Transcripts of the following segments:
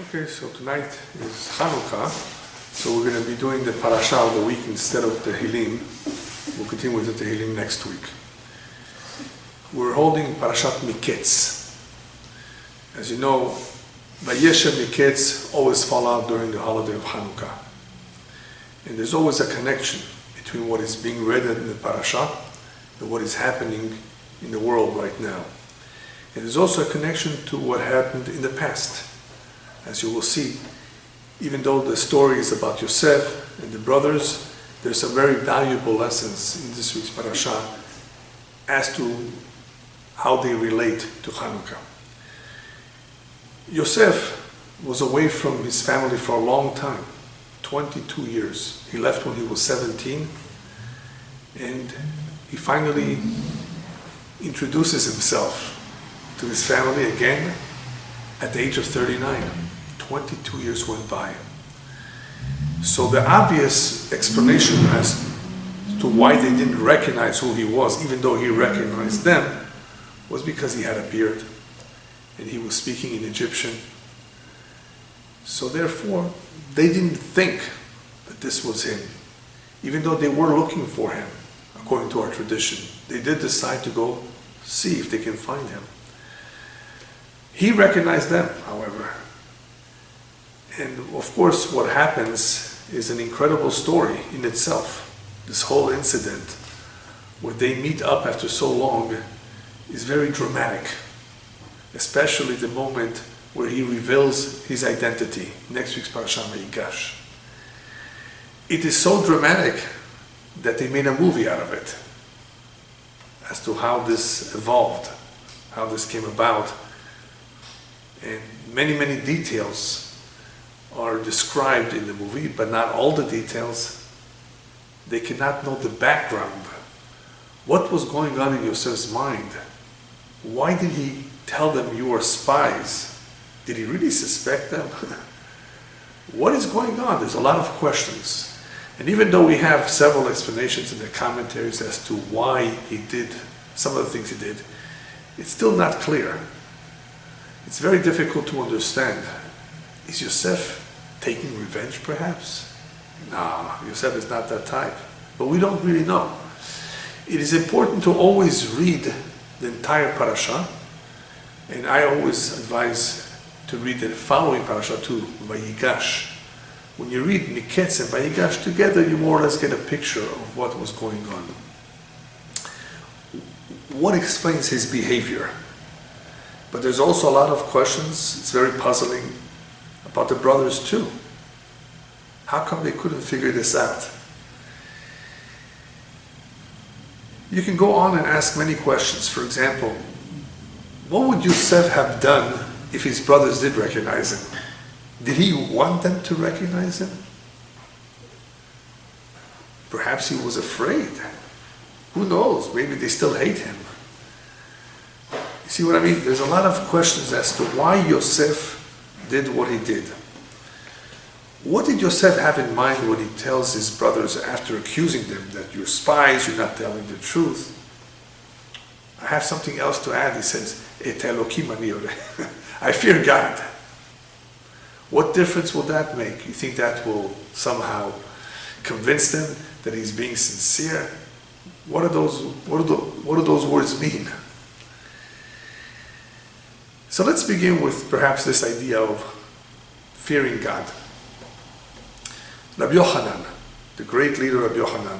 Okay, so tonight is Hanukkah, so we're going to be doing the Parasha of the week instead of the Tehillim. We'll continue with the Tehillim next week. We're holding Parashat Miketz. As you know, Vayeshev Miketz always fall out during the holiday of Hanukkah. And there's always a connection between what is being read in the Parasha and what is happening in the world right now. And there's also a connection to what happened in the past. As you will see, even though the story is about Yosef and the brothers, there's some very valuable lessons in this week's Parasha as to how they relate to Hanukkah. Yosef was away from his family for a long time, 22 years. He left when he was 17, and he finally introduces himself to his family again at the age of 39. 22 years went by. So the obvious explanation as to why they didn't recognize who he was, even though he recognized them, was because he had a beard and he was speaking in Egyptian. So therefore, they didn't think that this was him, even though they were looking for him, according to our tradition. They did decide to go see if they can find him. He recognized them, however. And of course, what happens is an incredible story in itself. This whole incident, where they meet up after so long, is very dramatic. Especially the moment where he reveals his identity. Next week's Parasha Vayigash. It is so dramatic that they made a movie out of it, as to how this evolved, how this came about. And many, many details are described in the movie, but not all the details. They cannot know the background. What was going on in Yosef's mind? Why did he tell them you are spies? Did he really suspect them? What is going on? There's a lot of questions. And even though we have several explanations in the commentaries as to why he did some of the things he did, it's still not clear. It's very difficult to understand. Is Yosef taking revenge, perhaps? No, Yosef is not that type. But we don't really know. It is important to always read the entire parasha, and I always advise to read the following parasha too, Vayigash. When you read Miketz and Vayigash together, you more or less get a picture of what was going on. What explains his behavior? But there's also a lot of questions, it's very puzzling, about the brothers too. How come they couldn't figure this out? You can go on and ask many questions. For example, what would Yosef have done if his brothers did recognize him? Did he want them to recognize him? Perhaps he was afraid. Who knows? Maybe they still hate him. See what I mean? There's a lot of questions as to why Yosef did what he did. What did Yosef have in mind when he tells his brothers after accusing them that you're spies, you're not telling the truth? I have something else to add. He says, Et Elokim ani oreh. I fear God. What difference will that make? You think that will somehow convince them that he's being sincere? What do those words mean? So let's begin with perhaps this idea of fearing God. Rabbi Yochanan, the great leader Rabbi Yochanan,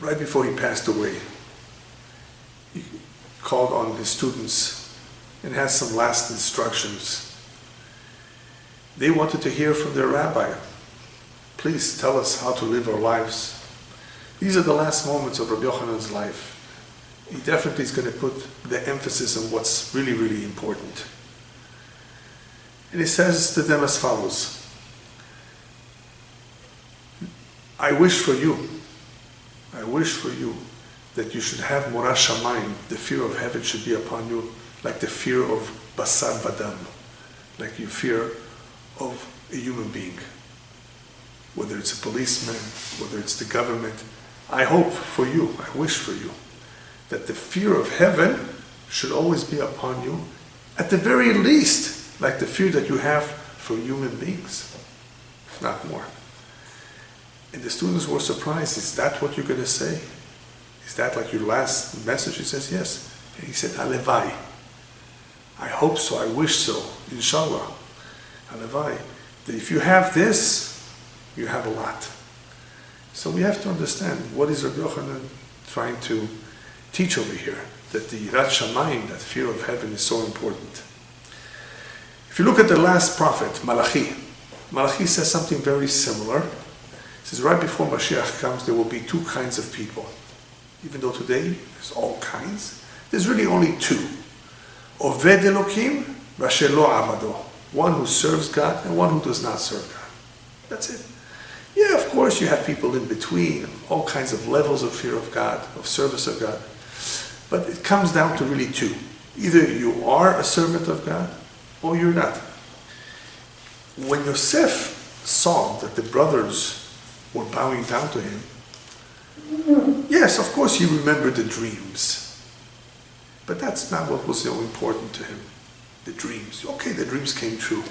right before he passed away, he called on his students and had some last instructions. They wanted to hear from their rabbi. Please tell us how to live our lives. These are the last moments of Rabbi Yochanan's life. He definitely is going to put the emphasis on what's really, really important. And he says to them as follows, I wish for you that you should have Morah Shamayim, the fear of heaven should be upon you, like the fear of Basar Vadam, like your fear of a human being. Whether it's a policeman, whether it's the government, I hope for you, I wish for you, that the fear of heaven should always be upon you, at the very least, like the fear that you have for human beings, if not more. And the students were surprised. Is that what you're going to say? Is that like your last message? He says, yes. And he said, Alevai. I hope so, I wish so, inshallah. Alevai. That if you have this, you have a lot. So we have to understand what is Rabbi Yochanan trying to teach over here. That the Yirat Shamayim, that fear of heaven, is so important. If you look at the last prophet, Malachi, Malachi says something very similar. He says, right before Mashiach comes, there will be two kinds of people. Even though today there's all kinds, there's really only two. Oved Elokim, Rasher lo avado. One who serves God and one who does not serve God. That's it. Yeah, of course you have people in between, all kinds of levels of fear of God, of service of God. But it comes down to really two. Either you are a servant of God or you're not. When Yosef saw that the brothers were bowing down to him, yes, of course he remembered the dreams. But that's not what was so important to him. The dreams. Okay, the dreams came true.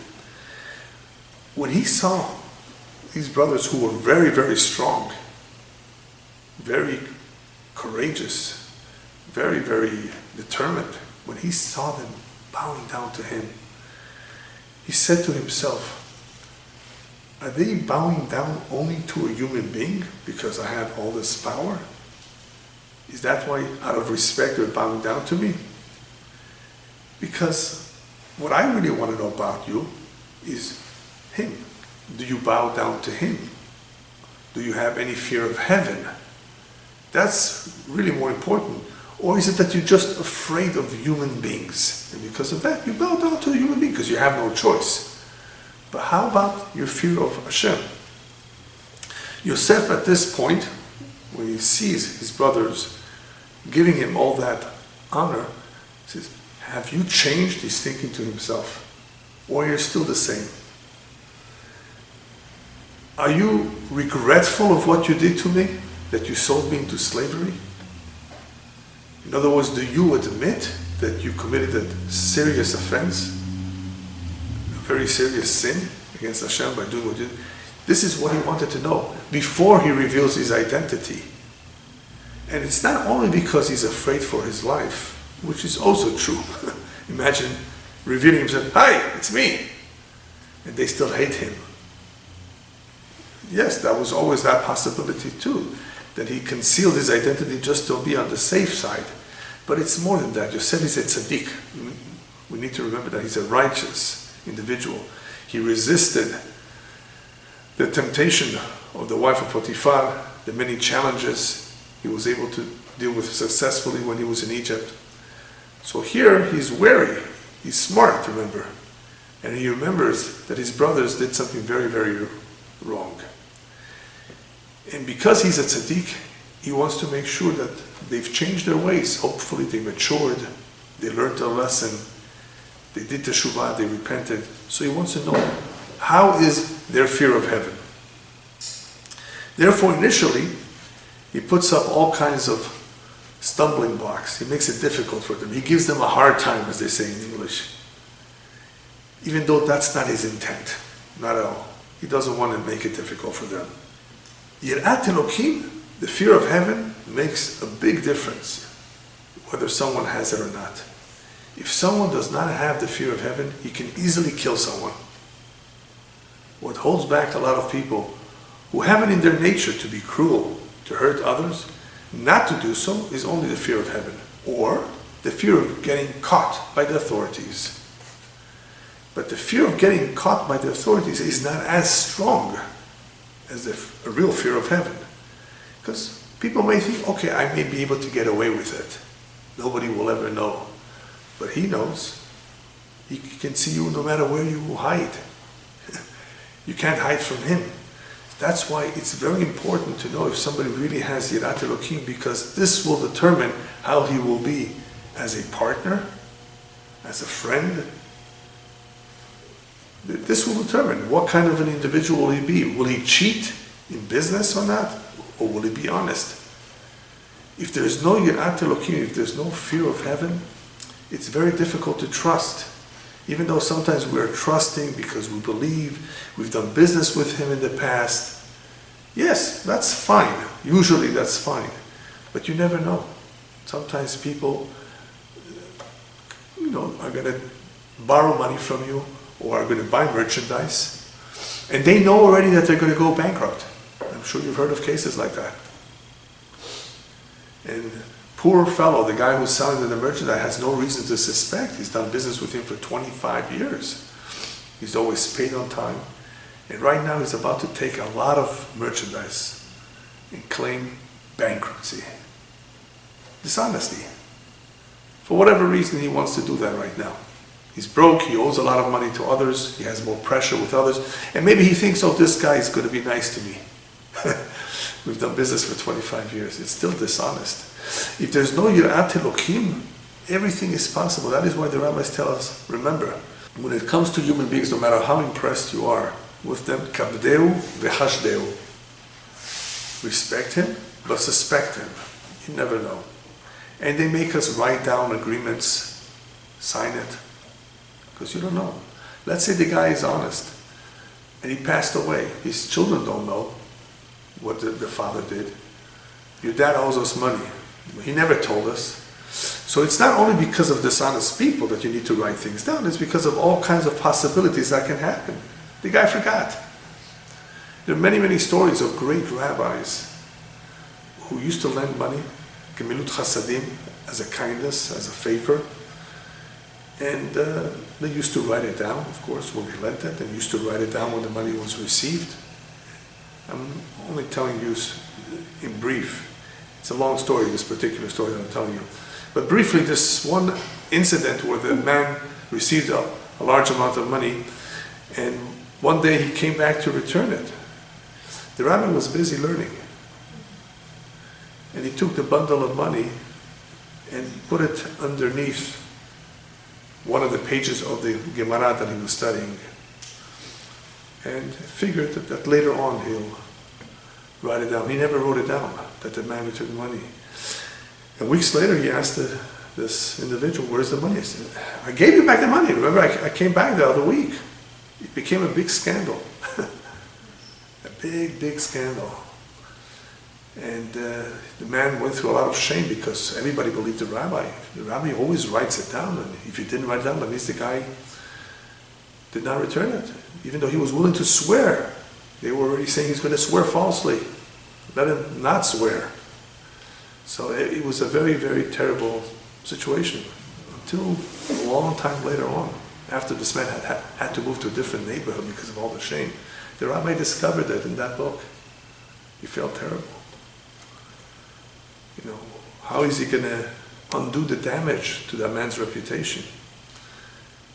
When he saw these brothers who were very, very strong, very courageous, very, very determined, when he saw them bowing down to him, he said to himself, are they bowing down only to a human being because I have all this power? Is that why, out of respect, they're bowing down to me? Because what I really want to know about you is him. Do you bow down to him? Do you have any fear of heaven? That's really more important. Or is it that you're just afraid of human beings? And because of that, you bow down to a human being because you have no choice. But how about your fear of Hashem? Yosef, at this point, when he sees his brothers giving him all that honor, says, have you changed? He's thinking to himself. Or you're still the same? Are you regretful of what you did to me? That you sold me into slavery? In other words, do you admit that you committed a serious offense? A very serious sin against Hashem by doing what you did? This is what he wanted to know before he reveals his identity. And it's not only because he's afraid for his life, which is also true. Imagine revealing himself, hi, it's me. And they still hate him. Yes, that was always that possibility too, that he concealed his identity just to be on the safe side. But it's more than that. Yosef is a tzaddik. We need to remember that he's a righteous individual. He resisted the temptation of the wife of Potiphar, the many challenges he was able to deal with successfully when he was in Egypt. So here he's wary, he's smart, remember. And he remembers that his brothers did something very, very wrong. And because he's a tzaddik, he wants to make sure that they've changed their ways. Hopefully they matured, they learned their lesson, they did teshuvah, they repented. So he wants to know, how is their fear of heaven? Therefore, initially, he puts up all kinds of stumbling blocks. He makes it difficult for them. He gives them a hard time, as they say in English. Even though that's not his intent. Not at all. He doesn't want to make it difficult for them. Yirat Elokim, the fear of heaven, makes a big difference whether someone has it or not. If someone does not have the fear of heaven, he can easily kill someone. What holds back a lot of people who have it in their nature to be cruel, to hurt others, not to do so is only the fear of heaven, or the fear of getting caught by the authorities. But the fear of getting caught by the authorities is not as strong as a real fear of heaven. Because people may think, okay, I may be able to get away with it. Nobody will ever know. But he knows. He can see you no matter where you hide. You can't hide from him. That's why it's very important to know if somebody really has Yirat Elokim, because this will determine how he will be as a partner, as a friend. This will determine what kind of an individual will he be. Will he cheat in business or not? Or will he be honest? If there's no Yirat Elokim, if there's no fear of heaven, it's very difficult to trust Even though sometimes we're trusting because we believe, we've done business with him in the past. Yes, that's fine. Usually that's fine. But you never know. Sometimes people, are going to borrow money from you or are going to buy merchandise, and they know already that they're going to go bankrupt. I'm sure you've heard of cases like that. And poor fellow, the guy who's selling the merchandise, has no reason to suspect. He's done business with him for 25 years. He's always paid on time. And right now he's about to take a lot of merchandise and claim bankruptcy. Dishonesty. For whatever reason, he wants to do that right now. He's broke, he owes a lot of money to others, he has more pressure with others, and maybe he thinks, oh, this guy is going to be nice to me. We've done business for 25 years. It's still dishonest. If there's no Yirat Elokim, everything is possible. That is why the rabbis tell us, remember, when it comes to human beings, no matter how impressed you are with them, kabdeu v'hashdeu. Respect him, but suspect him. You never know. And they make us write down agreements, sign it, because you don't know. Let's say the guy is honest, and he passed away. His children don't know what the father did. Your dad owes us money. He never told us. So it's not only because of dishonest people that you need to write things down, it's because of all kinds of possibilities that can happen. The guy forgot. There are many, many stories of great rabbis who used to lend money, gemilut chasadim, as a kindness, as a favor, and they used to write it down, of course, when they lent it, and used to write it down when the money was received. I'm only telling you in brief. It's a long story, this particular story that I'm telling you. But briefly, this one incident where the man received a large amount of money, and one day he came back to return it. The rabbi was busy learning. And he took the bundle of money and put it underneath one of the pages of the Gemara that he was studying. And figured that later on he'll write it down. He never wrote it down, that the man returned money. And weeks later he asked this individual, where's the money? He said, I gave you back the money. Remember, I came back the other week. It became a big scandal. A big, big scandal. And the man went through a lot of shame because everybody believed the rabbi. The rabbi always writes it down, and if he didn't write it down, that means the guy did not return it. Even though he was willing to swear. They were already saying he's going to swear falsely. Let him not swear. So it was a very, very terrible situation until a long time later on, after this man had to move to a different neighborhood because of all the shame. The rabbi discovered it in that book. He felt terrible. How is he going to undo the damage to that man's reputation?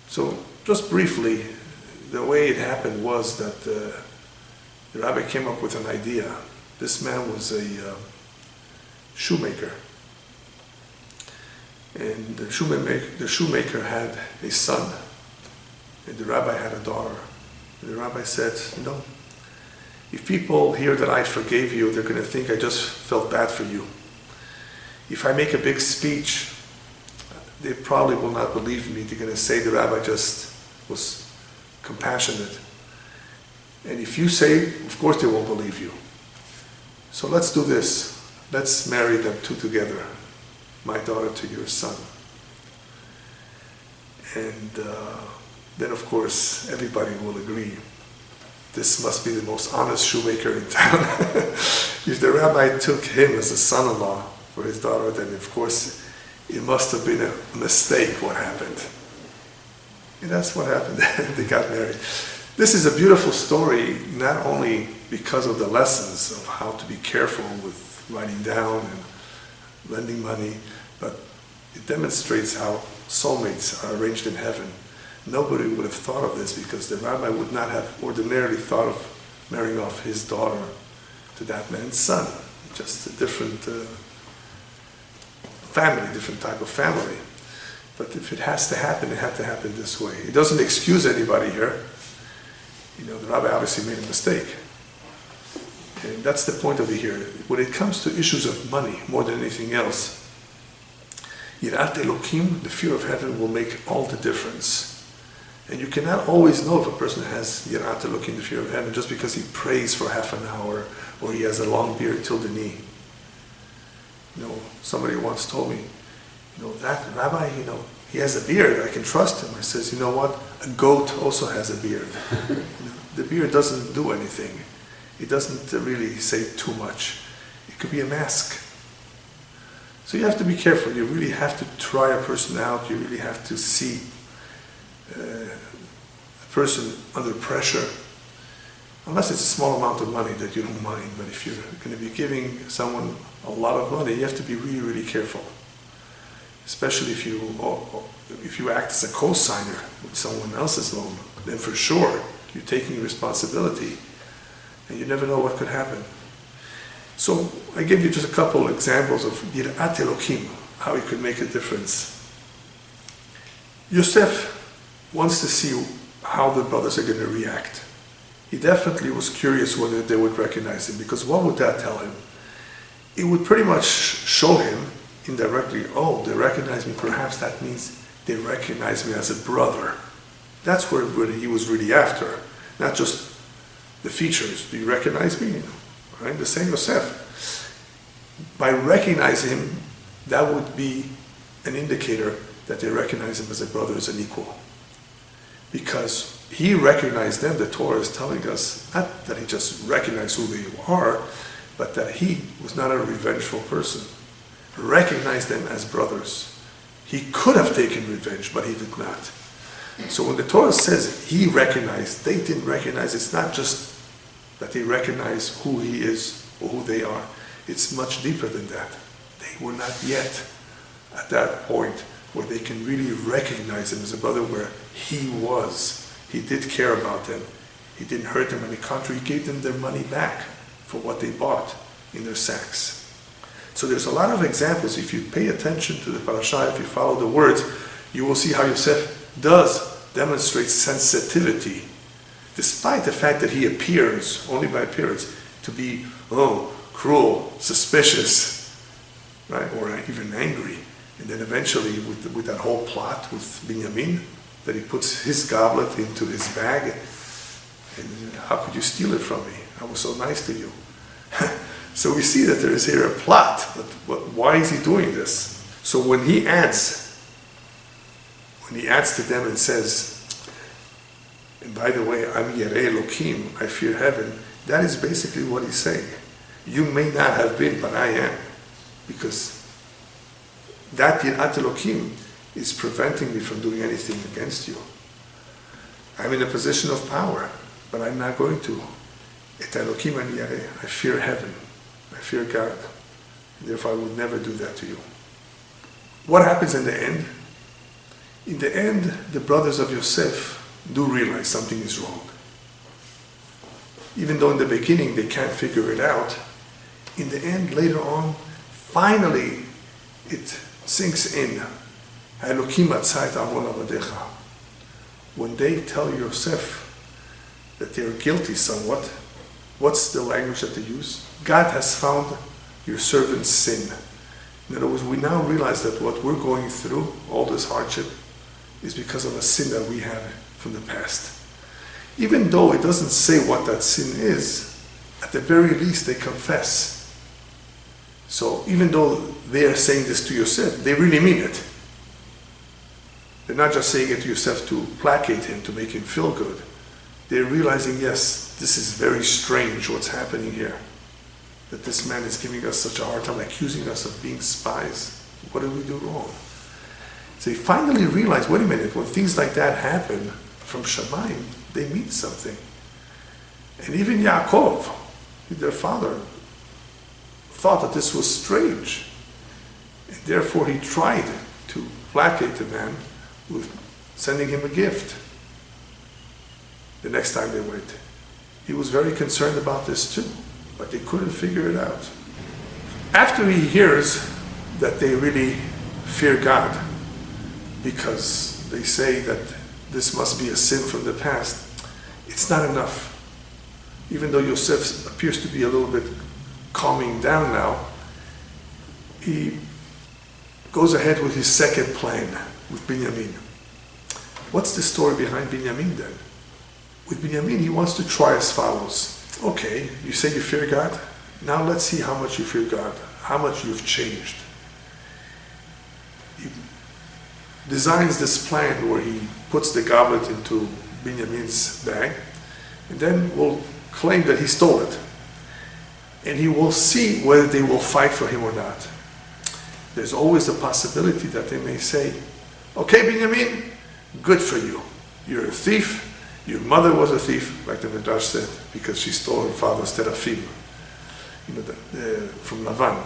So, just briefly, the way it happened was that the rabbi came up with an idea. This man was a shoemaker. And the shoemaker had a son, and the rabbi had a daughter. And the rabbi said, if people hear that I forgave you, they're going to think I just felt bad for you. If I make a big speech, they probably will not believe me. They're going to say the rabbi just was compassionate. And if you say, of course they won't believe you. So let's do this. Let's marry them two together, my daughter to your son. And then of course everybody will agree. This must be the most honest shoemaker in town. If the rabbi took him as a son-in-law for his daughter, then of course it must have been a mistake what happened. And that's what happened. They got married. This is a beautiful story, not only because of the lessons of how to be careful with writing down and lending money, but it demonstrates how soulmates are arranged in heaven. Nobody would have thought of this because the rabbi would not have ordinarily thought of marrying off his daughter to that man's son. Just a different family, different type of family. But if it has to happen, it had to happen this way. It doesn't excuse anybody here. The rabbi obviously made a mistake. And that's the point of it here. When it comes to issues of money, more than anything else, Yirat Elokim, the fear of heaven, will make all the difference. And you cannot always know if a person has yirat Elokim, the fear of heaven, just because he prays for half an hour or he has a long beard till the knee. Somebody once told me, that rabbi, he has a beard, I can trust him. I says, you know what? A goat also has a beard. The beard doesn't do anything. It doesn't really say too much. It could be a mask. So you have to be careful. You really have to try a person out. You really have to see a person under pressure. Unless it's a small amount of money that you don't mind. But if you're going to be giving someone a lot of money, you have to be really, really careful. Especially if you act as a co-signer with someone else's loan, then for sure you're taking responsibility, and you never know what could happen. So I gave you just a couple examples of yirat Elokim, how it could make a difference. Yosef wants to see how the brothers are going to react. He definitely was curious whether they would recognize him, because what would that tell him? It would pretty much show him indirectly, oh, they recognize me, perhaps that means they recognize me as a brother. That's what he was really after, not just the features. Do you recognize me? Right? The same Yosef. By recognizing him, that would be an indicator that they recognize him as a brother, as an equal. Because he recognized them, the Torah is telling us, not that he just recognized who they are, but that he was not a revengeful person. Recognized them as brothers. He could have taken revenge, but he did not. So when the Torah says he recognized, they didn't recognize, it's not just that they recognize who he is or who they are. It's much deeper than that. They were not yet at that point where they can really recognize him as a brother, where he was. He did care about them. He didn't hurt them. On the contrary, he gave them their money back for what they bought in their sacks. So there's a lot of examples. If you pay attention to the Parasha, if you follow the words, you will see how Yosef does demonstrate sensitivity, despite the fact that he appears, only by appearance, to be, cruel, suspicious, right, or even angry. And then eventually, with that whole plot with Binyamin, that he puts his goblet into his bag, and how could you steal it from me? I was so nice to you. So we see that there is here a plot, but why is he doing this? So when he adds to them and says, and by the way, I'm Yerei Elokim, I fear heaven, that is basically what he's saying. You may not have been, but I am. Because that yirat Elokim is preventing me from doing anything against you. I'm in a position of power, but I'm not going to. Et Elokim ani yareh, I fear heaven. I fear God. And therefore I would never do that to you. What happens in the end? In the end, the brothers of Yosef do realize something is wrong. Even though in the beginning they can't figure it out, in the end, later on, finally it sinks in. Elokim atzai et avon avadecha. When they tell Yosef that they're guilty somewhat, what's the language that they use? God has found your servant's sin. In other words, we now realize that what we're going through, all this hardship, is because of a sin that we have from the past. Even though it doesn't say what that sin is, at the very least they confess. So even though they are saying this to Yosef, they really mean it. They're not just saying it to Yosef to placate him, to make him feel good. They're realizing, yes, this is very strange what's happening here. That this man is giving us such a hard time, accusing us of being spies. What did we do wrong? So they finally realize, wait a minute, when things like that happen from Shamayim, they mean something. And even Yaakov, their father, thought that this was strange. And therefore he tried to placate the man with sending him a gift. The next time they went. He was very concerned about this too, but they couldn't figure it out. After he hears that they really fear God, because they say that this must be a sin from the past, it's not enough. Even though Yosef appears to be a little bit calming down now, he goes ahead with his second plan with Binyamin. What's the story behind Binyamin then? With Binyamin, he wants to try as follows. Okay, you say you fear God. Now let's see how much you fear God, how much you've changed. He designs this plan where he puts the goblet into Binyamin's bag, and then will claim that he stole it. And he will see whether they will fight for him or not. There's always a possibility that they may say, okay, Binyamin, good for you. You're a thief. Your mother was a thief, like the Midrash said, because she stole her father's teraphim, from Lavan.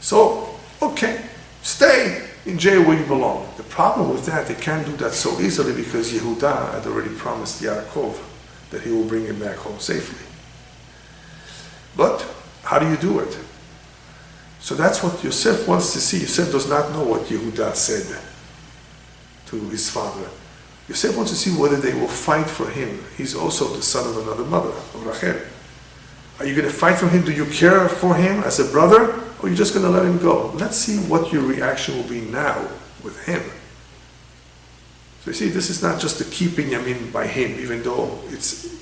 So, okay, stay in jail where you belong. The problem with that, they can't do that so easily because Yehuda had already promised Yaakov that he will bring him back home safely. But how do you do it? So that's what Yosef wants to see. Yosef does not know what Yehuda said to his father. Yosef wants to see whether they will fight for him. He's also the son of another mother, of Rachel. Are you going to fight for him? Do you care for him as a brother? Or are you just going to let him go? Let's see what your reaction will be now with him. So you see, this is not just to keep Binyamin by him, even though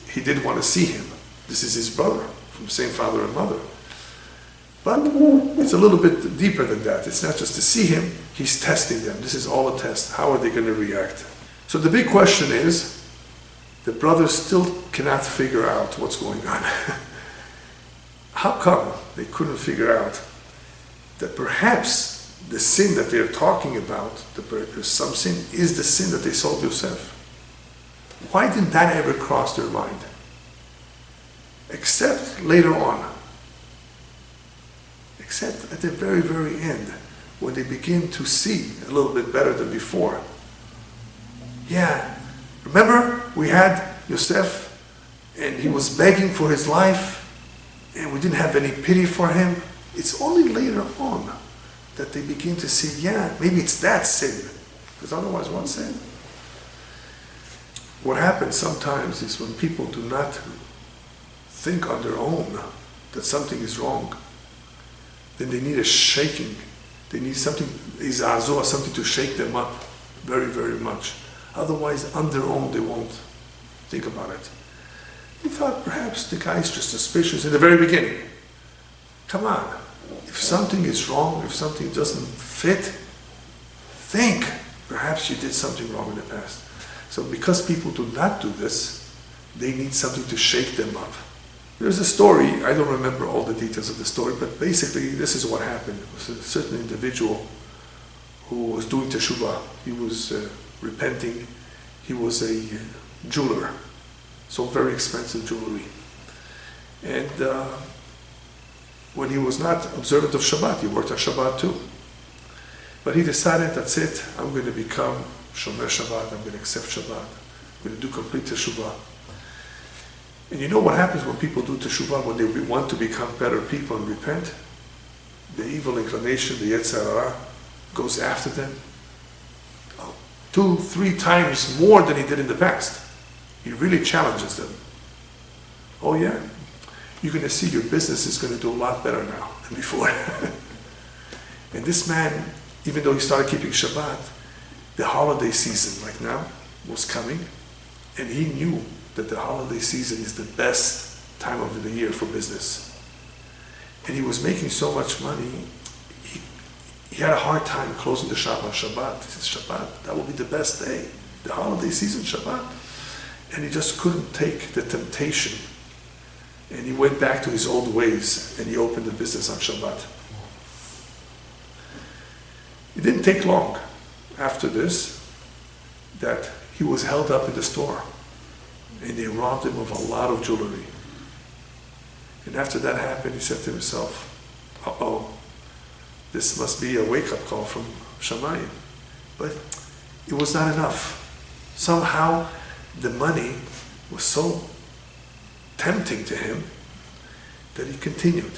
he did want to see him. This is his brother, from the same father and mother. But it's a little bit deeper than that. It's not just to see him, he's testing them. This is all a test. How are they going to react? So the big question is, the brothers still cannot figure out what's going on. How come they couldn't figure out that perhaps the sin that they're talking about, there's some sin, is the sin that they sold Yosef? Why didn't that ever cross their mind? Except later on. Except at the very, very end, when they begin to see a little bit better than before. Yeah, remember we had Yosef and he was begging for his life and we didn't have any pity for him. It's only later on that they begin to see, yeah, maybe it's that sin, because otherwise what sin? What happens sometimes is when people do not think on their own that something is wrong, then they need a shaking. They need something, something to shake them up very, very much. Otherwise, on their own, they won't think about it. They thought perhaps the guy's just suspicious in the very beginning. Come on. If something is wrong, if something doesn't fit, think. Perhaps you did something wrong in the past. So because people do not do this, they need something to shake them up. There's a story, I don't remember all the details of the story, but basically this is what happened. It was a certain individual who was doing teshuvah. He was repenting. He was a jeweler, sold very expensive jewelry. And when he was not observant of Shabbat, he worked on Shabbat too. But he decided, that's it, I'm going to become Shomer Shabbat, I'm going to accept Shabbat, I'm going to do complete teshuvah. And you know what happens when people do teshuvah, when they want to become better people and repent? The evil inclination, the Yetzer Hara, goes after them 2-3 times more than he did in the past. He really challenges them. Oh yeah, you're going to see your business is going to do a lot better now than before. And this man, even though he started keeping Shabbat, the holiday season, like now, was coming, and he knew that the holiday season is the best time of the year for business. And he was making so much money, he had a hard time closing the shop on Shabbat. He says, Shabbat, that will be the best day. The holiday season, Shabbat. And he just couldn't take the temptation. And he went back to his old ways, and he opened the business on Shabbat. It didn't take long after this that he was held up in the store. And they robbed him of a lot of jewelry. And after that happened, he said to himself, uh-oh, this must be a wake-up call from Shamayim. But it was not enough. Somehow, the money was so tempting to him that he continued.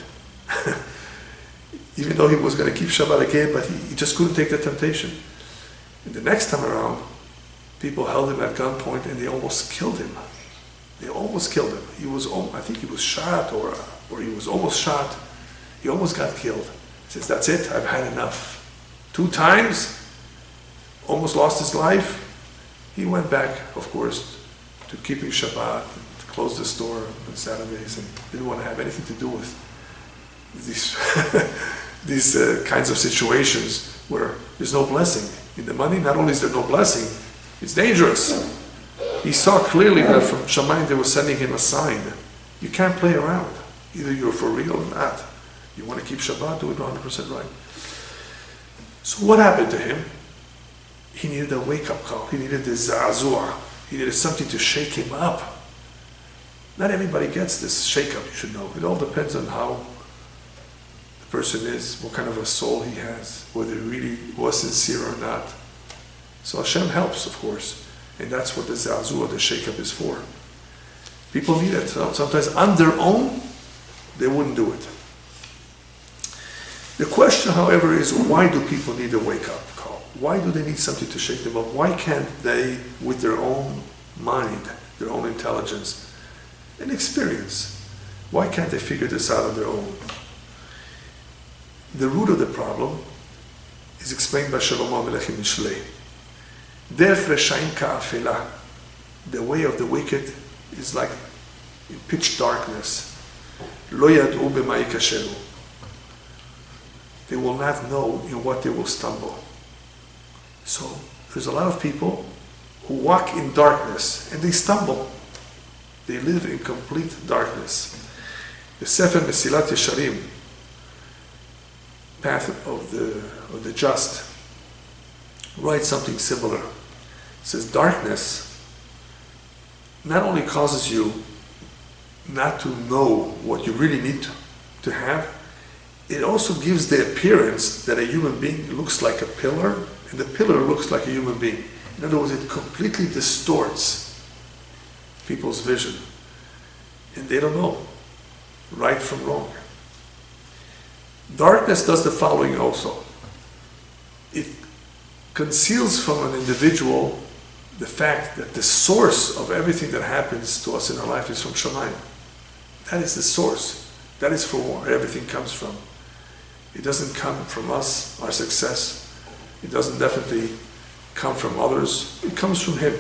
Even though he was going to keep Shabbat again, but he just couldn't take the temptation. And the next time around, people held him at gunpoint and they almost killed him. They almost killed him. He was, I think he was shot or he was almost shot. He almost got killed. He says, that's it, I've had enough. 2 times, almost lost his life. He went back, of course, to keeping Shabbat, to close the store on Saturdays, and didn't want to have anything to do with these these kinds of situations where there's no blessing. In the money, not only is there no blessing, it's dangerous. He saw clearly that from Shamayim they were sending him a sign. You can't play around. Either you're for real or not. You want to keep Shabbat, do it 100% right. So what happened to him? He needed a wake-up call. He needed the za'azua. He needed something to shake him up. Not everybody gets this shake-up, you should know. It all depends on how the person is, what kind of a soul he has, whether he really was sincere or not. So Hashem helps, of course. And that's what the za'azua, the shake-up, is for. People need it. Sometimes on their own, they wouldn't do it. The question, however, is why do people need a wake-up call? Why do they need something to shake them up? Why can't they, with their own mind, their own intelligence and experience, why can't they figure this out on their own? The root of the problem is explained by Shlomo HaMelech in Mishlei. Derech reshaim ka'afela. The way of the wicked is like in pitch darkness. Lo yad'u b'ma yikasheru. They will not know in what they will stumble. So there's a lot of people who walk in darkness and they stumble. They live in complete darkness. The Sefer Mesilat Yesharim, Path of the Just, writes something similar. It says darkness not only causes you not to know what you really need to have, it also gives the appearance that a human being looks like a pillar and the pillar looks like a human being. In other words, it completely distorts people's vision. And they don't know right from wrong. Darkness does the following also. It conceals from an individual the fact that the source of everything that happens to us in our life is from Shamayim. That is the source. That is from where everything comes from. It doesn't come from us, our success. It doesn't definitely come from others. It comes from Him.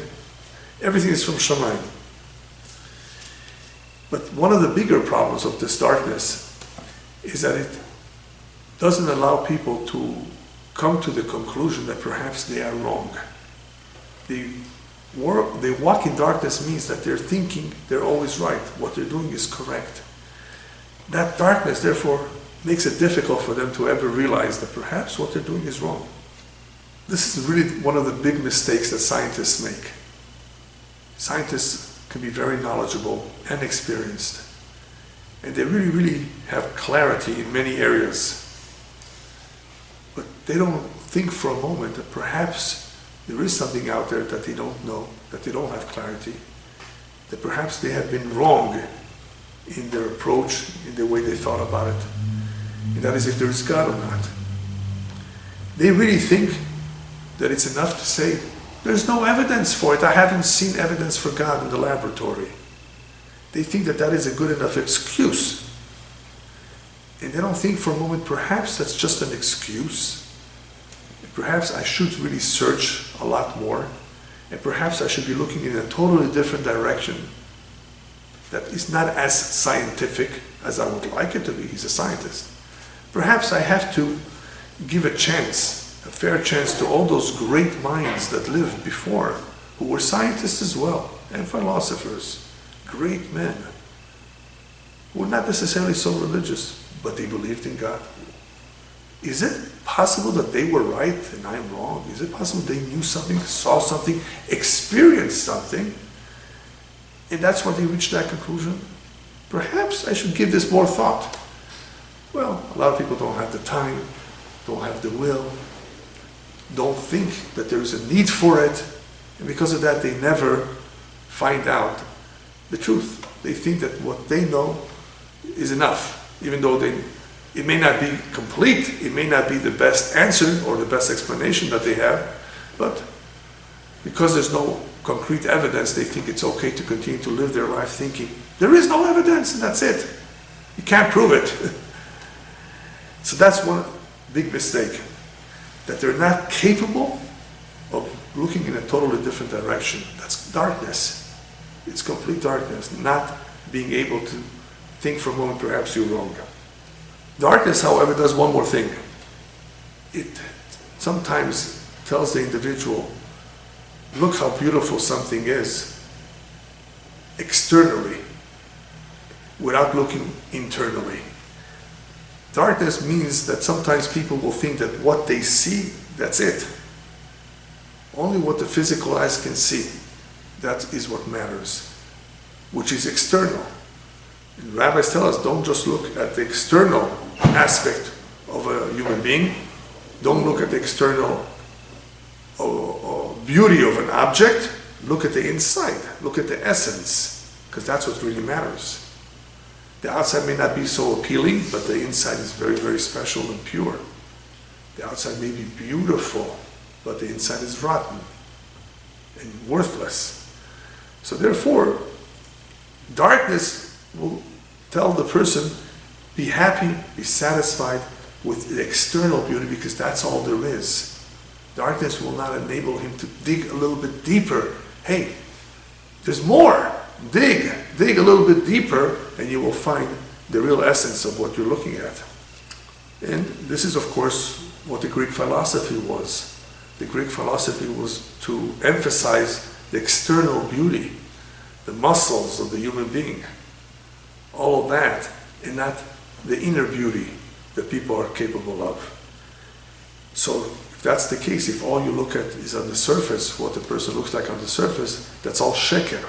Everything is from Shamayim. But one of the bigger problems of this darkness is that it doesn't allow people to come to the conclusion that perhaps they are wrong. They walk in darkness means that they're thinking they're always right. What they're doing is correct. That darkness, therefore, makes it difficult for them to ever realize that perhaps what they're doing is wrong. This is really one of the big mistakes that scientists make. Scientists can be very knowledgeable and experienced, and they really, really have clarity in many areas. But they don't think for a moment that perhaps there is something out there that they don't know, that they don't have clarity, that perhaps they have been wrong in their approach, in the way they thought about it. And that is if there is God or not. They really think that it's enough to say, there's no evidence for it. I haven't seen evidence for God in the laboratory. They think that that is a good enough excuse. And they don't think for a moment, perhaps that's just an excuse. Perhaps I should really search a lot more. And perhaps I should be looking in a totally different direction that is not as scientific as I would like it to be. He's a scientist. Perhaps I have to give a chance, a fair chance to all those great minds that lived before, who were scientists as well, and philosophers, great men, who were not necessarily so religious, but they believed in God. Is it possible that they were right and I'm wrong? Is it possible they knew something, saw something, experienced something, and that's why they reached that conclusion? Perhaps I should give this more thought. Well, a lot of people don't have the time, don't have the will, don't think that there is a need for it, and because of that they never find out the truth. They think that what they know is enough, even though it may not be complete, it may not be the best answer or the best explanation that they have, but because there's no concrete evidence, they think it's okay to continue to live their life thinking, there is no evidence and that's it. You can't prove it. So that's one big mistake, that they're not capable of looking in a totally different direction. That's darkness. It's complete darkness, not being able to think for a moment perhaps you're wrong. Darkness, however, does one more thing. It sometimes tells the individual, look how beautiful something is externally, without looking internally. Darkness means that sometimes people will think that what they see, that's it. Only what the physical eyes can see, that is what matters, which is external. And rabbis tell us, don't just look at the external aspect of a human being. Don't look at the external beauty of an object. Look at the inside. Look at the essence, because that's what really matters. The outside may not be so appealing, but the inside is very, very special and pure. The outside may be beautiful, but the inside is rotten and worthless. So therefore, darkness will tell the person, be happy, be satisfied with the external beauty, because that's all there is. Darkness will not enable him to dig a little bit deeper. Hey, there's more. Dig a little bit deeper, and you will find the real essence of what you're looking at. And this is, of course, what the Greek philosophy was. The Greek philosophy was to emphasize the external beauty, the muscles of the human being, all of that, and not the inner beauty that people are capable of. So if that's the case, if all you look at is on the surface, what the person looks like on the surface, that's all sheker.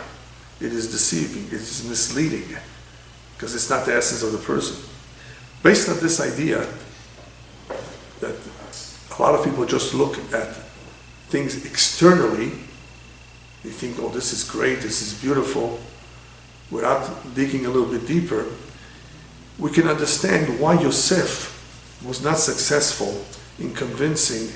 It is deceiving, it is misleading, because it's not the essence of the person. Based on this idea that a lot of people just look at things externally, they think, oh, this is great, this is beautiful, without digging a little bit deeper, we can understand why Yosef was not successful in convincing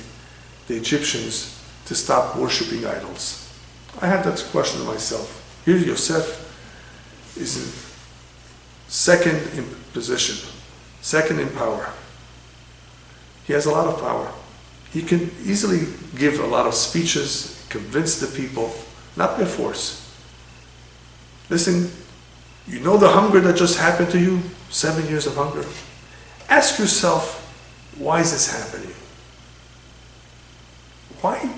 the Egyptians to stop worshiping idols. I had that question myself. Here Yosef is second in position, second in power. He has a lot of power. He can easily give a lot of speeches, convince the people, not by force. Listen, you know the hunger that just happened to you? 7 years of hunger. Ask yourself, why is this happening? Why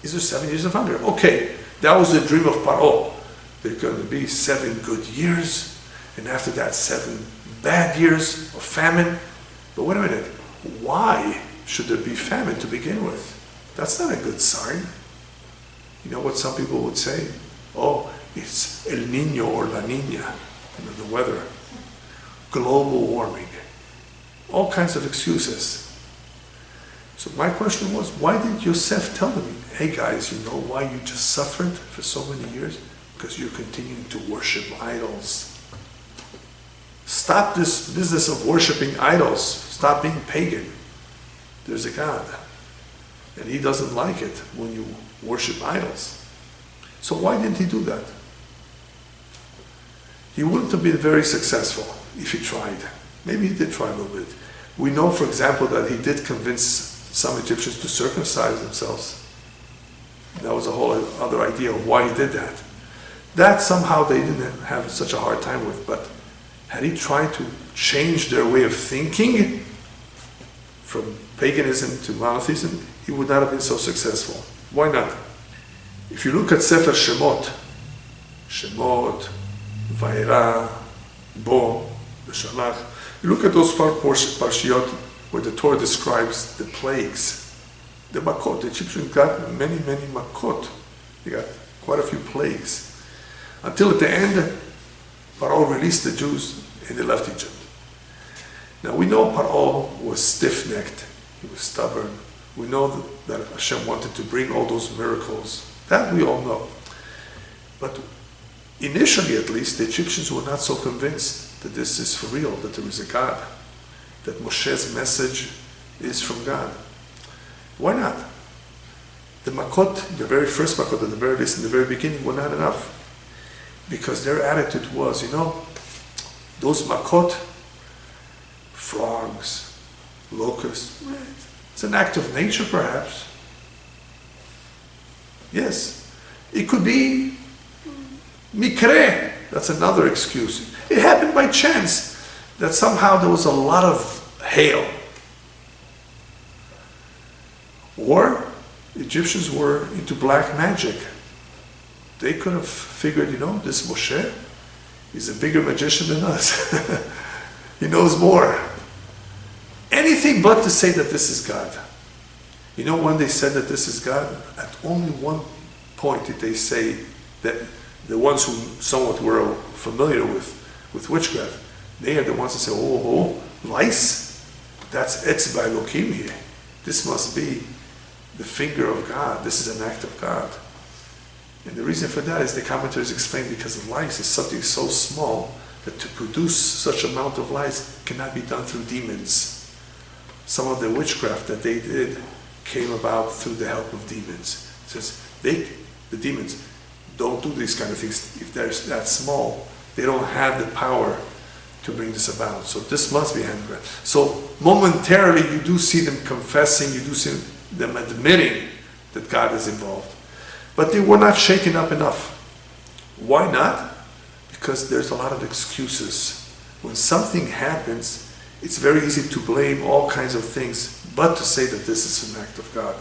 is there 7 years of hunger? Okay, that was the dream of Paro. There's going to be 7 good years, and after that 7 bad years of famine. But wait a minute, why should there be famine to begin with? That's not a good sign. You know what some people would say? Oh, it's El Niño or La Niña, the weather, global warming, all kinds of excuses. So my question was, why didn't Yosef tell them, hey guys, you know why you just suffered for so many years? Because you're continuing to worship idols. Stop this business of worshiping idols. Stop being pagan. There's a God, and he doesn't like it when you worship idols. So why didn't he do that? He wouldn't have been very successful if he tried. Maybe he did try a little bit. We know, for example, that he did convince some Egyptians to circumcise themselves. That was a whole other idea of why he did that. That somehow they didn't have such a hard time with, but had he tried to change their way of thinking from paganism to monotheism, he would not have been so successful. Why not? If you look at Sefer Shemot, Vayera, Bo, Beshalach, you look at those parshiyot where the Torah describes the plagues, the makot. The Egyptians got many, many makot. They got quite a few plagues. Until at the end, Paro released the Jews and they left Egypt. Now we know Paro was stiff-necked. He was stubborn. We know that Hashem wanted to bring all those miracles. That we all know. But initially, at least, the Egyptians were not so convinced that this is for real, that there is a God, that Moshe's message is from God. Why not? The makot, the very first makot, at the very least, in the very beginning, were not enough. Because their attitude was, those makot, frogs, locusts, it's an act of nature perhaps. Yes. It could be mikre. That's another excuse. It happened by chance that somehow there was a lot of hail. Or Egyptians were into black magic. They could have figured, this Moshe is a bigger magician than us. He knows more. Anything but to say that this is God. When they said that this is God, at only one point did they say that the ones who somewhat were familiar with witchcraft, they are the ones that say, lice? That's etzba Elokim here. This must be the finger of God. This is an act of God. And the reason for that is the commentators explain because lice is something so small that to produce such amount of lice cannot be done through demons. Some of the witchcraft that they did came about through the help of demons. It says the demons don't do these kind of things. If they're that small, they don't have the power to bring this about. So this must be handled. So momentarily you do see them confessing, you do see them admitting that God is involved. But they were not shaken up enough. Why not? Because there's a lot of excuses. When something happens, it's very easy to blame all kinds of things, but to say that this is an act of God.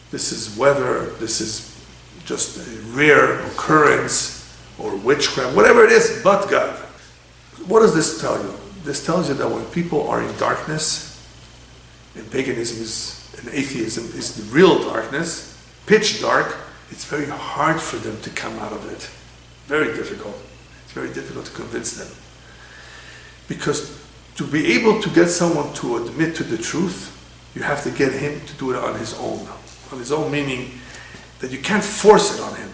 This is weather, this is just a rare occurrence, or witchcraft, whatever it is, but God. What does this tell you? This tells you that when people are in darkness, and paganism and atheism is the real darkness, pitch dark, it's very hard for them to come out of it. Very difficult. It's very difficult to convince them. Because to be able to get someone to admit to the truth, you have to get him to do it on his own. On his own meaning that you can't force it on him.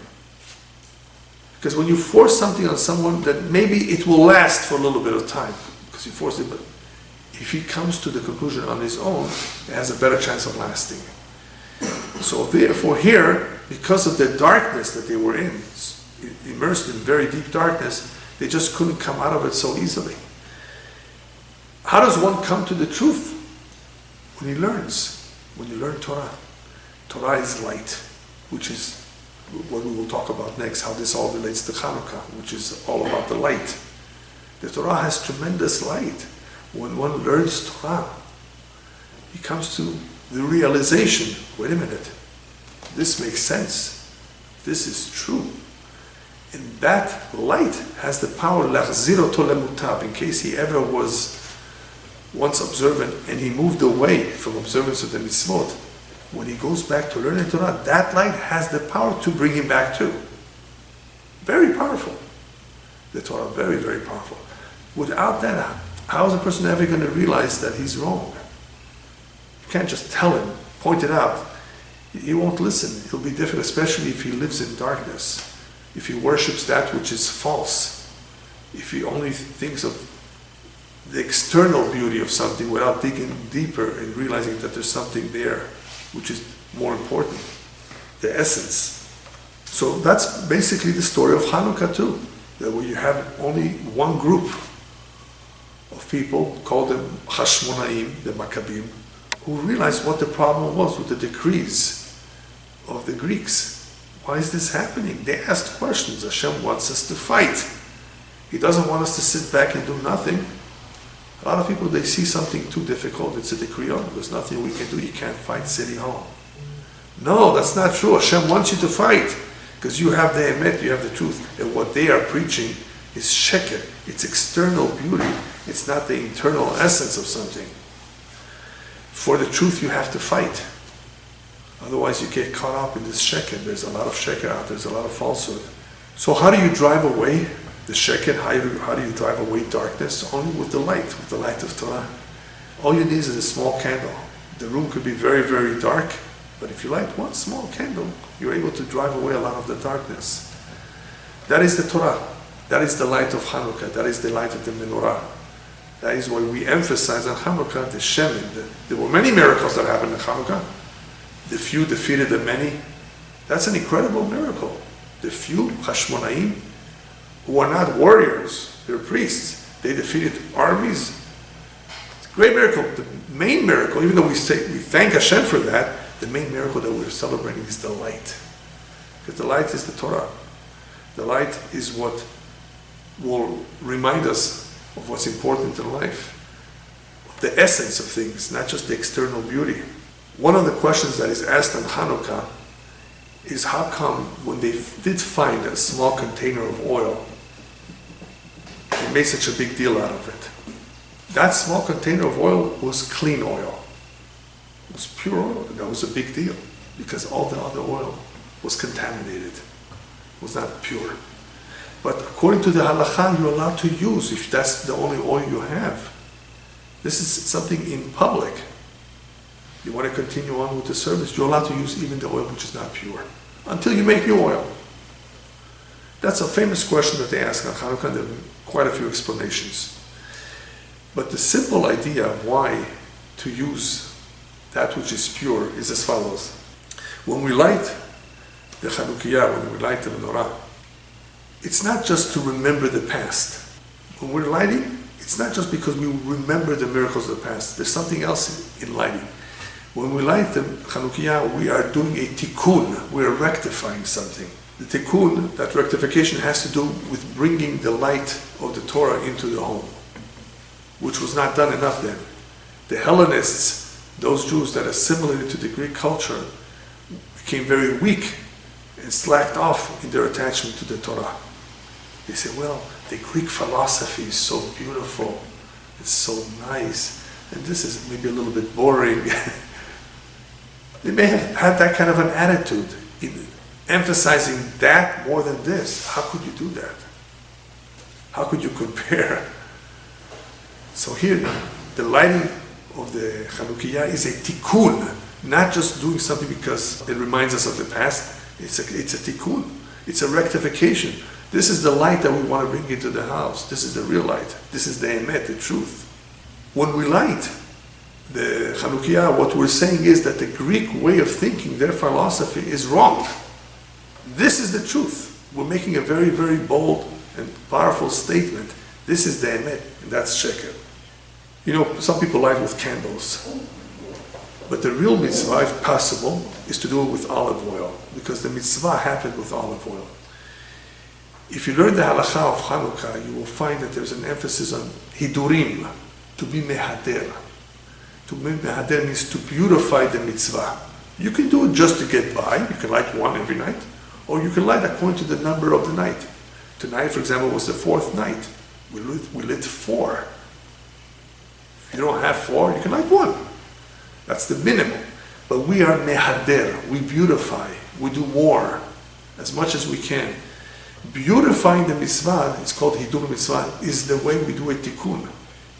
Because when you force something on someone, that maybe it will last for a little bit of time, because you force it, but if he comes to the conclusion on his own, it has a better chance of lasting. So therefore here, because of the darkness that they were in, immersed in very deep darkness, they just couldn't come out of it so easily. How does one come to the truth? When he learns. When you learn Torah. Torah is light, which is what we will talk about next, how this all relates to Hanukkah, which is all about the light. The Torah has tremendous light. When one learns Torah, he comes to the realization, wait a minute, this makes sense. This is true. And that light has the power, l'achzir oto lemutav, in case he ever was once observant and he moved away from observance of the mitzvot. When he goes back to learning Torah, that light has the power to bring him back too. Very powerful. The Torah, very, very powerful. Without that, how is a person ever going to realize that he's wrong? You can't just tell him, point it out. He won't listen. It'll be difficult, especially if he lives in darkness. If he worships that which is false. If he only thinks of the external beauty of something without digging deeper and realizing that there's something there which is more important, the essence. So that's basically the story of Hanukkah too, that where you have only one group of people, called them Hashmonaim, the Maccabim, who realized what the problem was with the decrees of the Greeks. Why is this happening? They asked questions. Hashem wants us to fight. He doesn't want us to sit back and do nothing. A lot of people, they see something too difficult, it's a decree, there's nothing we can do, you can't fight City Hall. No, that's not true. Hashem wants you to fight, because you have the emet, you have the truth, and what they are preaching is sheker, it's external beauty, it's not the internal essence of something. For the truth you have to fight. Otherwise you get caught up in this sheker. There's a lot of sheker out there, there's a lot of falsehood. So how do you drive away the sheker? How do you drive away darkness? Only with the light of Torah. All you need is a small candle. The room could be very, very dark, but if you light one small candle, you're able to drive away a lot of the darkness. That is the Torah. That is the light of Hanukkah. That is the light of the menorah. That is why we emphasize on Hanukkah the Shemin. There were many miracles that happened in Hanukkah. The few defeated the many. That's an incredible miracle. The few, Hashmonaim, who are not warriors, they're priests. They defeated armies. It's a great miracle. The main miracle, even though we thank Hashem for that, The main miracle that we're celebrating is the light. Because the light is the Torah. The light is what will remind us of what's important in life. The essence of things, not just the external beauty. One of the questions that is asked on Hanukkah is how come when they did find a small container of oil, they made such a big deal out of it. That small container of oil was clean oil. It was pure oil, and that was a big deal because all the other oil was contaminated, was not pure. But according to the halakha, you're allowed to use if that's the only oil you have. This is something in public. You want to continue on with the service, you're allowed to use even the oil which is not pure until you make new oil. That's a famous question that they ask on Hanukkah, and there are quite a few explanations. But the simple idea of why to use that which is pure is as follows. When we light the Chanukiah, when we light the menorah, it's not just to remember the past. When we're lighting, it's not just because we remember the miracles of the past. There's something else in lighting. When we light the Chanukiah, we are doing a tikkun. We are rectifying something. The tikkun, that rectification, has to do with bringing the light of the Torah into the home, which was not done enough then. The Hellenists, those Jews that assimilated to the Greek culture, became very weak and slacked off in their attachment to the Torah. They say, well, the Greek philosophy is so beautiful, it's so nice, and this is maybe a little bit boring. They may have had that kind of an attitude in emphasizing that more than this. How could you do that? How could you compare? So here, the lighting of the Chanukiah is a tikkun, not just doing something because it reminds us of the past. It's a tikkun. It's a rectification. This is the light that we want to bring into the house. This is the real light. This is the emet, the truth. When we light the Chanukiah, what we're saying is that the Greek way of thinking, their philosophy, is wrong. This is the truth. We're making a very, very bold and powerful statement. This is the emet, and that's sheker. You know, some people light with candles. But the real mitzvah, if possible, is to do it with olive oil, because the mitzvah happened with olive oil. If you learn the halakha of Hanukkah, you will find that there's an emphasis on hidurim, to be mehader. To be mehader means to beautify the mitzvah. You can do it just to get by. You can light one every night, or you can light according to the number of the night. Tonight, for example, was the fourth night. We lit 4. If you don't have 4, you can light 1. That's the minimum. But we are mehader. We beautify. We do more, as much as we can. Beautifying the mitzvah, it's called hidur mitzvah, is the way we do a tikkun.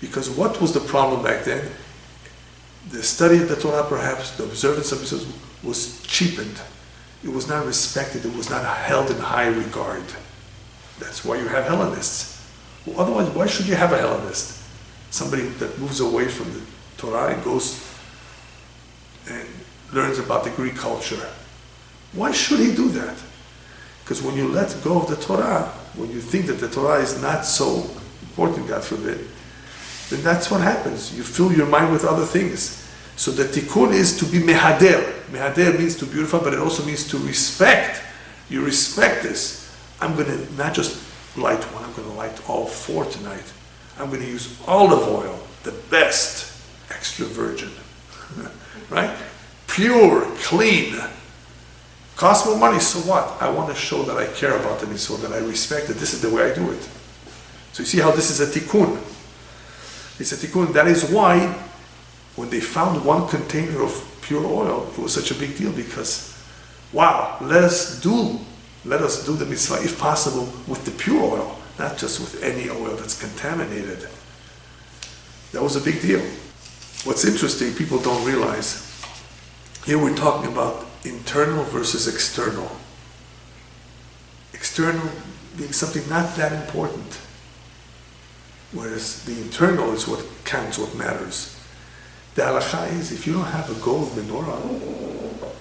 Because what was the problem back then? The study of the Torah, perhaps, the observance of mitzvahs was cheapened. It was not respected. It was not held in high regard. That's why you have Hellenists. Well, otherwise, why should you have a Hellenist? Somebody that moves away from the Torah and goes and learns about the Greek culture. Why should he do that? Because when you let go of the Torah, when you think that the Torah is not so important, God forbid, then that's what happens. You fill your mind with other things. So the tikkun is to be mehader. Mehader means to beautify, but it also means to respect. You respect this. I'm going to not just light one, I'm going to light all 4 tonight. I'm going to use olive oil, the best, extra virgin. Right? Pure, clean. Costs more money, so what? I want to show that I care about the mitzvah, that I respect it. This is the way I do it. So you see how this is a tikkun. It's a tikkun. That is why when they found one container of pure oil, it was such a big deal because, wow, let us do the mitzvah, if possible, with the pure oil, not just with any oil that's contaminated. That was a big deal. What's interesting, people don't realize, here we're talking about internal versus external. External being something not that important, whereas the internal is what counts, what matters. The halakha is, if you don't have a gold menorah,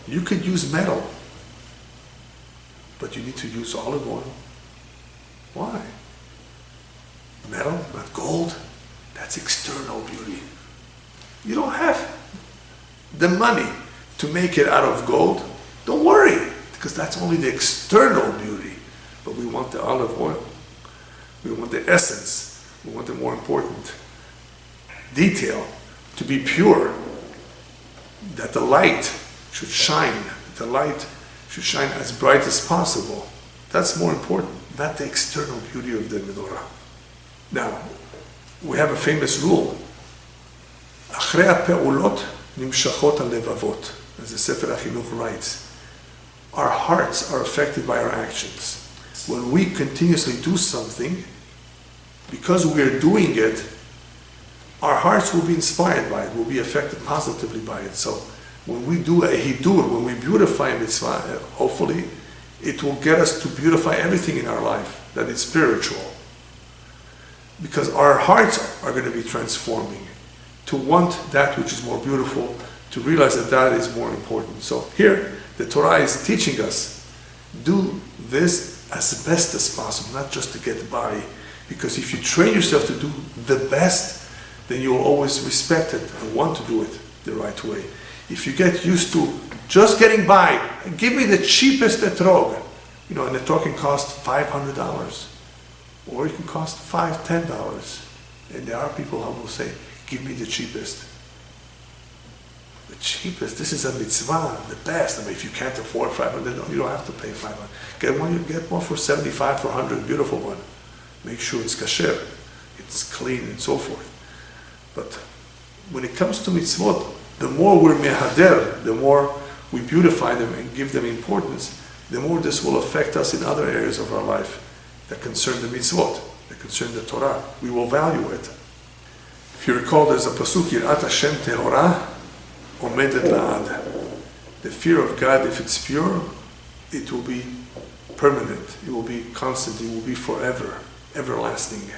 you could use metal, but you need to use olive oil. Why? Metal, not gold. That's external beauty. You don't have the money to make it out of gold, don't worry, because that's only the external beauty. But we want the olive oil. We want the essence. We want the more important detail to be pure, that the light should shine, that the light should shine as bright as possible. That's more important, not the external beauty of the menorah. Now, we have a famous rule. אחרי הפעולות נמשכות הלבבות, as the Sefer HaChinuch writes. Our hearts are affected by our actions. When we continuously do something, because we are doing it, our hearts will be inspired by it, will be affected positively by it. So when we do a hidur, when we beautify a mitzvah, hopefully it will get us to beautify everything in our life that is spiritual. Because our hearts are going to be transforming to want that which is more beautiful, to realize that that is more important. So here, the Torah is teaching us, do this as best as possible, not just to get by. Because if you train yourself to do the best, then you will always respect it and want to do it the right way. If you get used to just getting by, and give me the cheapest etrog, and the etrog can cost $500, or it can cost $5, $10. And there are people who will say, give me the cheapest. The cheapest, this is a mitzvah, the best. I mean, if you can't afford $500, you don't have to pay $500. Get one for $75, for $100, beautiful one. Make sure it's kasher, it's clean, and so forth. But when it comes to mitzvot, the more we're mehader, the more we beautify them and give them importance, the more this will affect us in other areas of our life that concern the mitzvot, that concern the Torah. We will value it. If you recall, there's a pasuk, Yirat Hashem Tehorah, Omedet La'ad. The fear of God, if it's pure, it will be permanent, it will be constant, it will be forever, everlasting.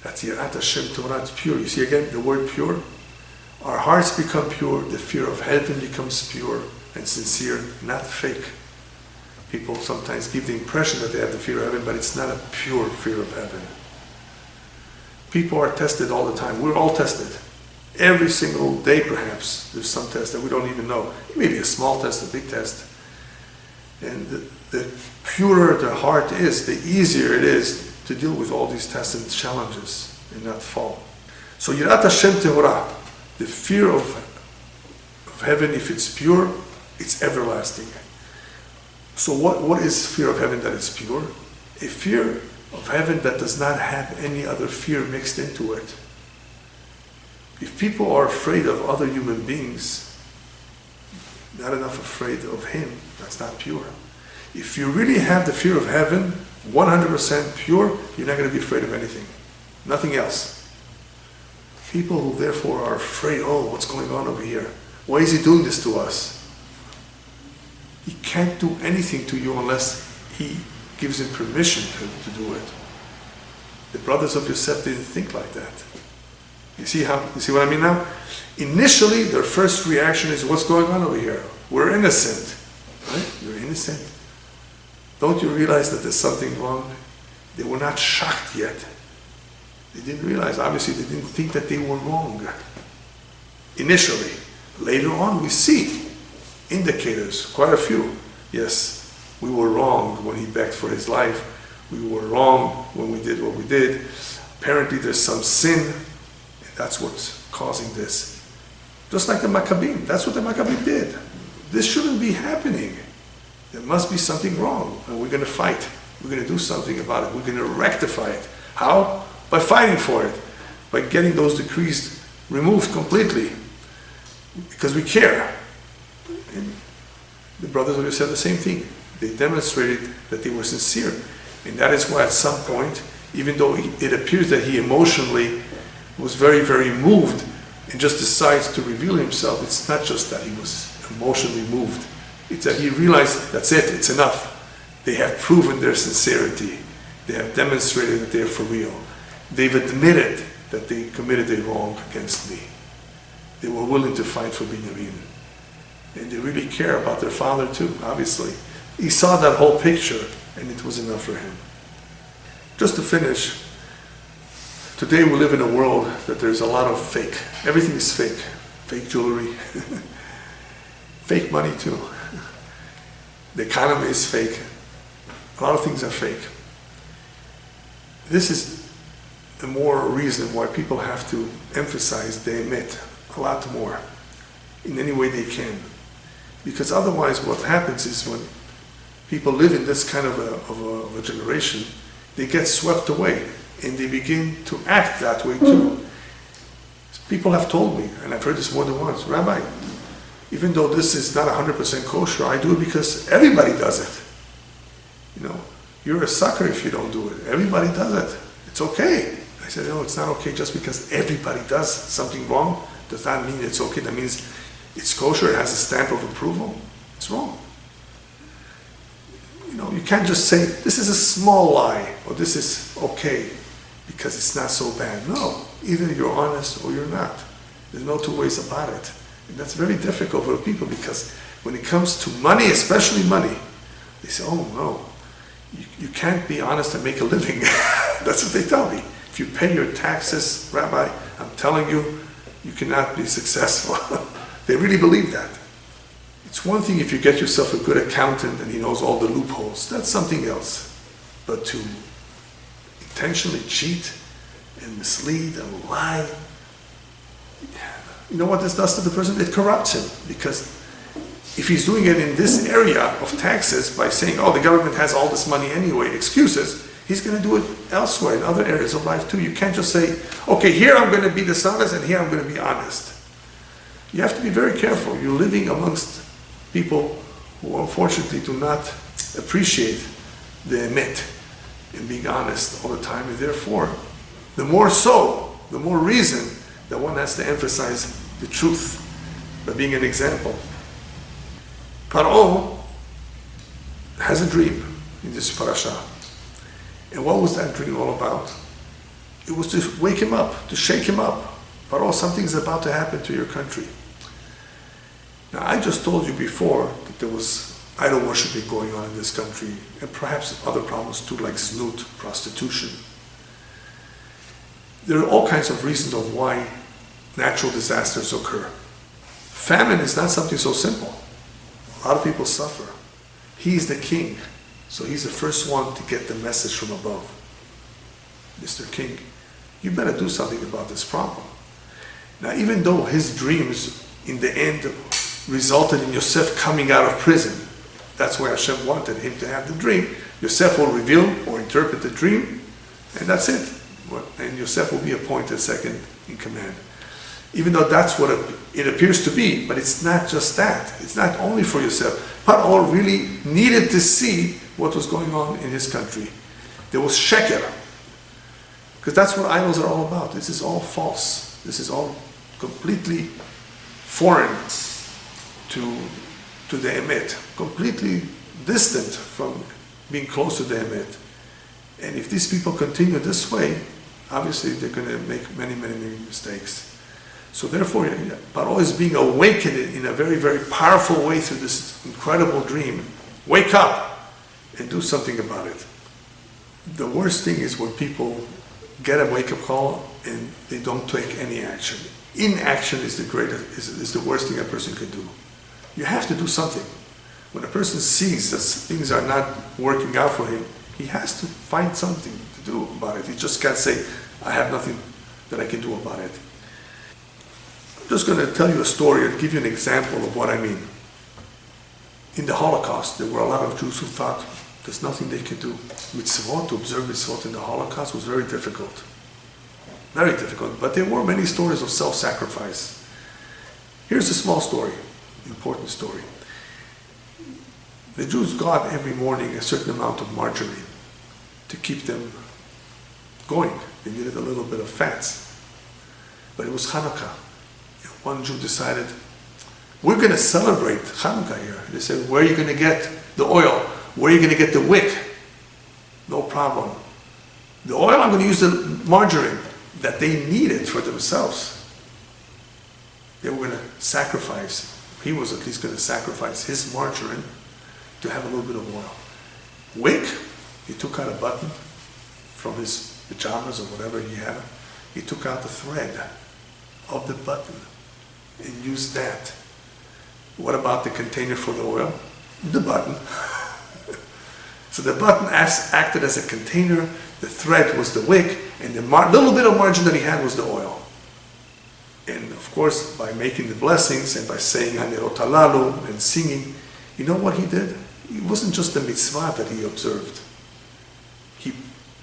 That's Yirat Hashem Tehorah, it's pure. You see again the word pure? Our hearts become pure, the fear of heaven becomes pure and sincere, not fake. People sometimes give the impression that they have the fear of heaven, but it's not a pure fear of heaven. People are tested all the time. We're all tested. Every single day, perhaps, there's some test that we don't even know. It may be a small test, a big test. And the purer the heart is, the easier it is to deal with all these tests and challenges and not fall. So Yirat Hashem Tehorah, the fear of heaven, if it's pure, it's everlasting. So what is fear of heaven that is pure? A fear of heaven that does not have any other fear mixed into it. If people are afraid of other human beings, not enough afraid of Him, that's not pure. If you really have the fear of heaven, 100% pure, you're not going to be afraid of anything. Nothing else. People who therefore are afraid, what's going on over here? Why is He doing this to us? He can't do anything to you unless He gives Him permission to do it. The brothers of Yosef didn't think like that. You see what I mean now? Initially, their first reaction is, what's going on over here? We're innocent. Right? You're innocent. Don't you realize that there's something wrong? They were not shocked yet. They didn't realize, obviously they didn't think that they were wrong. Initially. Later on we see indicators, quite a few. Yes, we were wrong when he begged for his life. We were wrong when we did what we did. Apparently there's some sin, and that's what's causing this. Just like the Maccabim, that's what the Maccabim did. This shouldn't be happening. There must be something wrong, and we're going to fight. We're going to do something about it. We're going to rectify it. How? By fighting for it. By getting those decrees removed completely. Because we care. And the brothers of Yosef said the same thing. They demonstrated that they were sincere. And that is why at some point, even though it appears that he emotionally was very, very moved and just decides to reveal himself, it's not just that he was emotionally moved. It's that he realized, that's it, it's enough. They have proven their sincerity. They have demonstrated that they're for real. They've admitted that they committed a wrong against me. They were willing to fight for Binyamin. And they really care about their father too, obviously. He saw that whole picture, and it was enough for him. Just to finish, today we live in a world that there's a lot of fake. Everything is fake. Fake jewelry. fake money too. The economy is fake. A lot of things are fake. This is the more reason why people have to emphasize the emet a lot more in any way they can. Because otherwise what happens is when people live in this kind of a generation, they get swept away and they begin to act that way too. People have told me, and I've heard this more than once, Rabbi, even though this is not 100% kosher, I do it because everybody does it. You're a sucker if you don't do it. Everybody does it. It's okay. I said, no, it's not okay just because everybody does something wrong. Does not mean it's okay. That means it's kosher, it has a stamp of approval. It's wrong. You can't just say, this is a small lie, or this is okay, because it's not so bad. No, either you're honest or you're not. There's no two ways about it. And that's very difficult for people, because when it comes to money, especially money, they say, oh no, you can't be honest and make a living. That's what they tell me. If you pay your taxes, Rabbi, I'm telling you, you cannot be successful. They really believe that. It's one thing if you get yourself a good accountant and he knows all the loopholes. That's something else. But to intentionally cheat and mislead and lie, you know what this does to the person? It corrupts him. Because if he's doing it in this area of taxes by saying, oh, the government has all this money anyway, excuses, he's going to do it elsewhere in other areas of life too. You can't just say, okay, here I'm going to be dishonest and here I'm going to be honest. You have to be very careful. You're living amongst people who unfortunately do not appreciate the emet and being honest all the time. And therefore, the more so, the more reason that one has to emphasize the truth by being an example. Paro has a dream in this parasha. And what was that dream all about? It was to wake him up, to shake him up. Paro, something's about to happen to your country. Now, I just told you before that there was idol worshiping going on in this country, and perhaps other problems too, like znut, prostitution. There are all kinds of reasons of why natural disasters occur. Famine is not something so simple. A lot of people suffer. He's the king, so he's the first one to get the message from above. Mr. King, you better do something about this problem. Now, even though his dreams in the end resulted in Yosef coming out of prison, that's why Hashem wanted him to have the dream. Yosef will reveal or interpret the dream, and that's it. And Yosef will be appointed second in command. Even though that's what it appears to be, but it's not just that. It's not only for Yosef. Paro really needed to see what was going on in his country. There was sheker. Because that's what idols are all about. This is all false. This is all completely foreign to the emet. Completely distant from being close to the emet. And if these people continue this way, obviously they're going to make many, many, many mistakes. So therefore, Paro is being awakened in a very, very powerful way through this incredible dream. Wake up and do something about it. The worst thing is when people get a wake-up call and they don't take any action. Inaction is the worst thing a person can do. You have to do something. When a person sees that things are not working out for him, he has to find something to do about it. He just can't say, I have nothing that I can do about it. I'm just going to tell you a story and give you an example of what I mean. In the Holocaust, there were a lot of Jews who thought there's nothing they could do. Mitzvot, to observe mitzvot in the Holocaust was very difficult. Very difficult. But there were many stories of self-sacrifice. Here's a small story, important story. The Jews got every morning a certain amount of margarine to keep them going. They needed a little bit of fats. But it was Hanukkah. And one Jew decided, we're going to celebrate Hanukkah here. They said, where are you going to get the oil? Where are you going to get the wick? No problem. The oil, I'm going to use the margarine that they needed for themselves. They were going to sacrifice. He was at least going to sacrifice his margarine to have a little bit of oil. Wick, he took out a button from his pajamas or whatever he had. He took out the thread of the button and used that. What about the container for the oil? The button. So the button acted as a container, the thread was the wick, and the little bit of margin that he had was the oil. And of course, by making the blessings and by saying Hanerot Halalu and singing, you know what he did? It wasn't just the mitzvah that he observed. He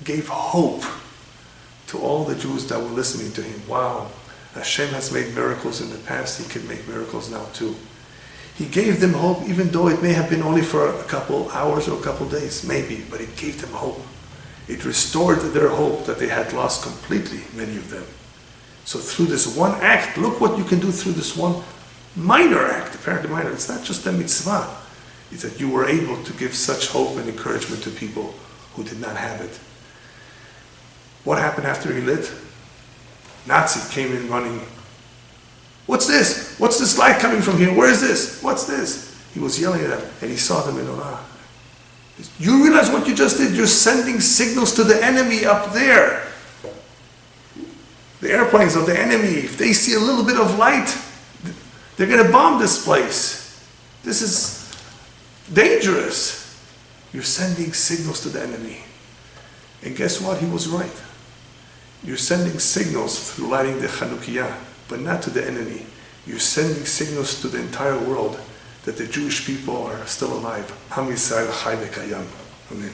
gave hope to all the Jews that were listening to him. Wow, Hashem has made miracles in the past, he can make miracles now too. He gave them hope, even though it may have been only for a couple hours or a couple days, maybe, but it gave them hope. It restored their hope that they had lost completely, many of them. So through this one act, look what you can do through this one minor act, apparently minor. It's not just a mitzvah. It's that you were able to give such hope and encouragement to people who did not have it. What happened after he lit? Nazi came in running. What's this? What's this light coming from here? Where is this? What's this? He was yelling at them, and he saw them in Olah. You realize what you just did? You're sending signals to the enemy up there. The airplanes of the enemy, if they see a little bit of light, they're going to bomb this place. This is dangerous. You're sending signals to the enemy. And guess what? He was right. You're sending signals through lighting the Hanukkah, but not to the enemy. You're sending signals to the entire world that the Jewish people are still alive. Am Yisrael Chai V'Kayam. Amen.